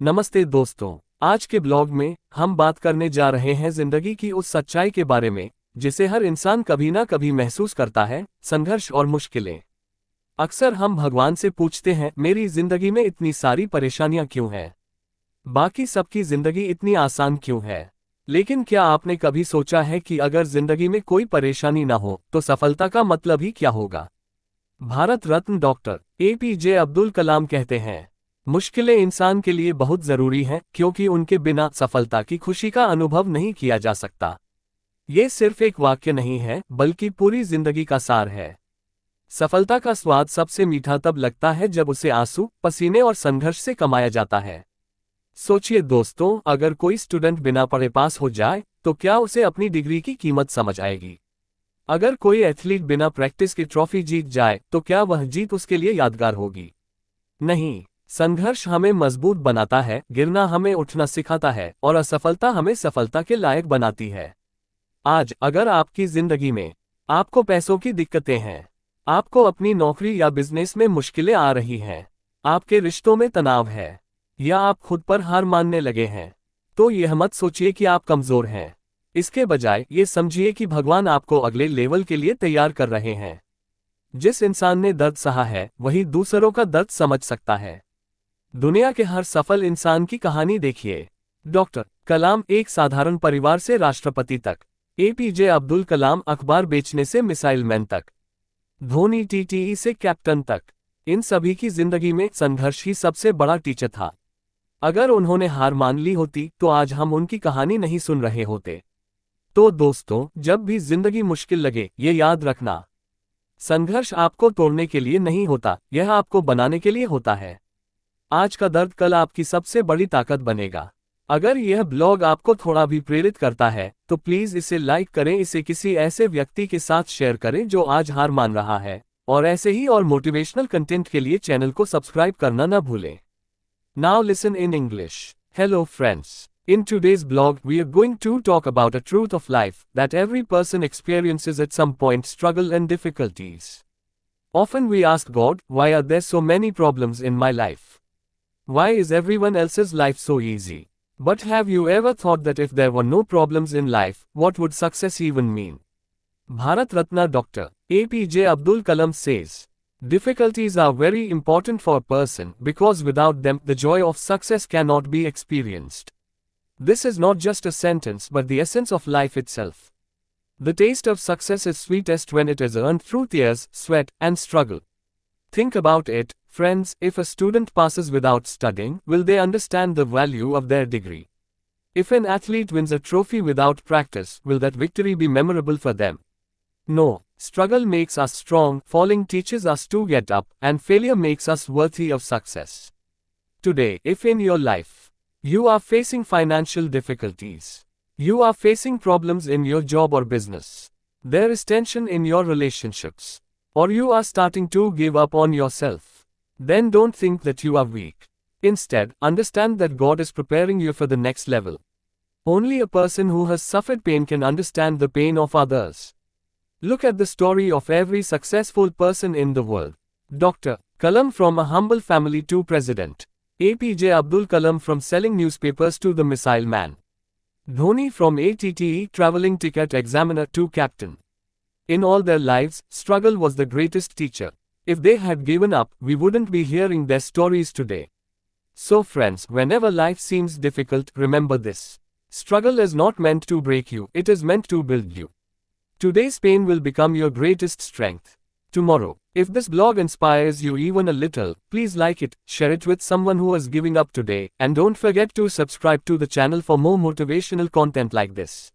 नमस्ते दोस्तों, आज के ब्लॉग में हम बात करने जा रहे हैं जिंदगी की उस सच्चाई के बारे में जिसे हर इंसान कभी ना कभी महसूस करता है, संघर्ष और मुश्किलें। अक्सर हम भगवान से पूछते हैं, मेरी जिंदगी में इतनी सारी परेशानियां क्यों हैं? बाकी सबकी जिंदगी इतनी आसान क्यों है? लेकिन क्या आपने कभी सोचा है कि अगर जिंदगी में कोई परेशानी ना हो तो सफलता का मतलब ही क्या होगा? भारत रत्न डॉक्टर APJ अब्दुल कलाम कहते हैं, मुश्किलें इंसान के लिए बहुत जरूरी हैं क्योंकि उनके बिना सफलता की खुशी का अनुभव नहीं किया जा सकता। ये सिर्फ एक वाक्य नहीं है बल्कि पूरी जिंदगी का सार है। सफलता का स्वाद सबसे मीठा तब लगता है जब उसे आंसू, पसीने और संघर्ष से कमाया जाता है। सोचिए दोस्तों, अगर कोई स्टूडेंट बिना पढ़े पास हो जाए तो क्या उसे अपनी डिग्री की कीमत समझ आएगी? अगर कोई एथलीट बिना प्रैक्टिस की ट्रॉफी जीत जाए तो क्या वह जीत उसके लिए यादगार होगी? नहीं। संघर्ष हमें मजबूत बनाता है, गिरना हमें उठना सिखाता है और असफलता हमें सफलता के लायक बनाती है। आज अगर आपकी जिंदगी में आपको पैसों की दिक्कतें हैं, आपको अपनी नौकरी या बिजनेस में मुश्किलें आ रही हैं, आपके रिश्तों में तनाव है, या आप खुद पर हार मानने लगे हैं, तो यह मत सोचिए कि आप कमजोर हैं। इसके बजाय ये समझिए कि भगवान आपको अगले लेवल के लिए तैयार कर रहे हैं। जिस इंसान ने दर्द सहा है वही दूसरों का दर्द समझ सकता है। दुनिया के हर सफल इंसान की कहानी देखिए। डॉक्टर कलाम एक साधारण परिवार से राष्ट्रपति तक, APJ अब्दुल कलाम अखबार बेचने से मिसाइल मैन तक, धोनी TTE से कैप्टन तक। इन सभी की जिंदगी में संघर्ष ही सबसे बड़ा टीचर था। अगर उन्होंने हार मान ली होती तो आज हम उनकी कहानी नहीं सुन रहे होते। तो दोस्तों, जब भी जिंदगी मुश्किल लगे ये याद रखना, संघर्ष आपको तोड़ने के लिए नहीं होता, यह आपको बनाने के लिए होता है। आज का दर्द कल आपकी सबसे बड़ी ताकत बनेगा। अगर यह ब्लॉग आपको थोड़ा भी प्रेरित करता है तो प्लीज इसे लाइक करें, इसे किसी ऐसे व्यक्ति के साथ शेयर करें जो आज हार मान रहा है, और ऐसे ही और मोटिवेशनल कंटेंट के लिए चैनल को सब्सक्राइब करना न भूलें। Now listen in English. Hello friends, in today's blog we are going to talk about a truth of life that every person experiences at some point: struggle and difficulties. Often we ask God, why are there so many problems in my life? Why is everyone else's life so easy? But have you ever thought that if there were no problems in life, what would success even mean? Bharat Ratna Dr. APJ Abdul Kalam says, difficulties are very important for a person because without them the joy of success cannot be experienced. This is not just a sentence but the essence of life itself. The taste of success is sweetest when it is earned through tears, sweat, and struggle. Think about it, friends, if a student passes without studying, will they understand the value of their degree? If an athlete wins a trophy without practice, will that victory be memorable for them? No. Struggle makes us strong, falling teaches us to get up, and failure makes us worthy of success. Today, if in your life, you are facing financial difficulties, you are facing problems in your job or business, there is tension in your relationships, or you are starting to give up on yourself, then don't think that you are weak. Instead, understand that God is preparing you for the next level. Only a person who has suffered pain can understand the pain of others. Look at the story of every successful person in the world. Dr. Kalam from a humble family to president. APJ Abdul Kalam from selling newspapers to the missile man. Dhoni from ATTE traveling ticket examiner to captain. In all their lives, struggle was the greatest teacher. If they had given up, we wouldn't be hearing their stories today. So friends, whenever life seems difficult, remember this. Struggle is not meant to break you, it is meant to build you. Today's pain will become your greatest strength tomorrow. If this blog inspires you even a little, please like it, share it with someone who is giving up today, and don't forget to subscribe to the channel for more motivational content like this.